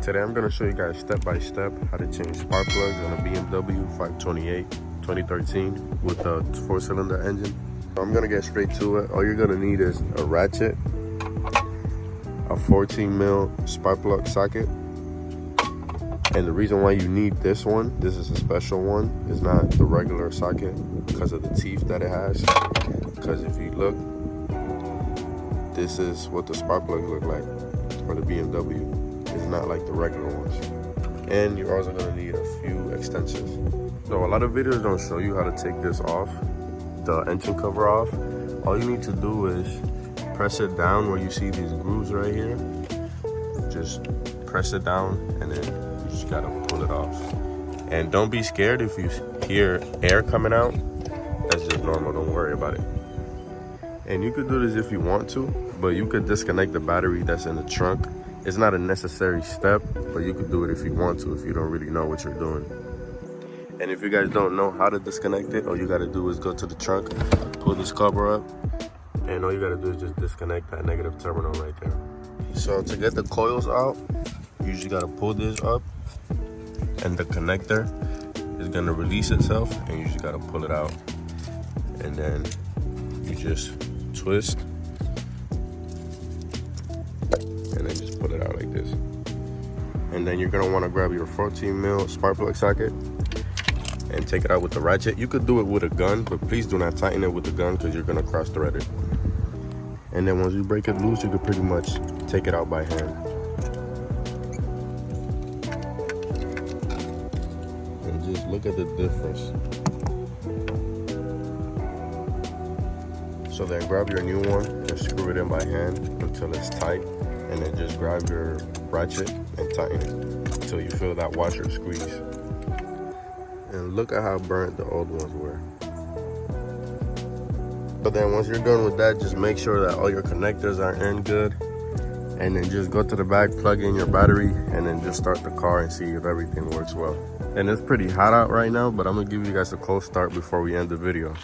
Today I'm going to show you guys step by step how to change spark plugs on a BMW 528 2013 with a 4-cylinder engine. So I'm going to get straight to it. All you're going to need is a ratchet, a 14mm spark plug socket, and the reason why you need this one, this is a special one, is not the regular socket because of the teeth that it has. Because if you look, this is what the spark plugs look like for the BMW. It's not like the regular ones. And you're also gonna need a few extensions. So a lot of videos don't show you how to take this off, the engine cover off. All you need to do is press it down where you see these grooves right here. Just press it down and then you just gotta pull it off. And don't be scared if you hear air coming out. That's just normal, don't worry about it. And you could do this if you want to, but you could disconnect the battery that's in the trunk. It's not a necessary step, but you could do it if you want to, if you don't really know what you're doing. And if you guys don't know how to disconnect it, all you gotta do is go to the trunk, pull this cover up, and all you gotta do is just disconnect that negative terminal right there. So to get the coils out, you usually gotta pull this up, and the connector is gonna release itself, and you just gotta pull it out. And then you just twist, and then just pull it out like this. And then you're gonna wanna grab your 14mm spark plug socket and take it out with the ratchet. You could do it with a gun, but please do not tighten it with the gun because you're gonna cross thread it. And then once you break it loose, you could pretty much take it out by hand. And just look at the difference. So then grab your new one and screw it in by hand until it's tight. And then just grab your ratchet and tighten it until you feel that washer squeeze. And look at how burnt the old ones were. But then once you're done with that, just make sure that all your connectors are in good. And then just go to the back, plug in your battery, and then just start the car and see if everything works well. And it's pretty hot out right now, but I'm gonna give you guys a close start before we end the video.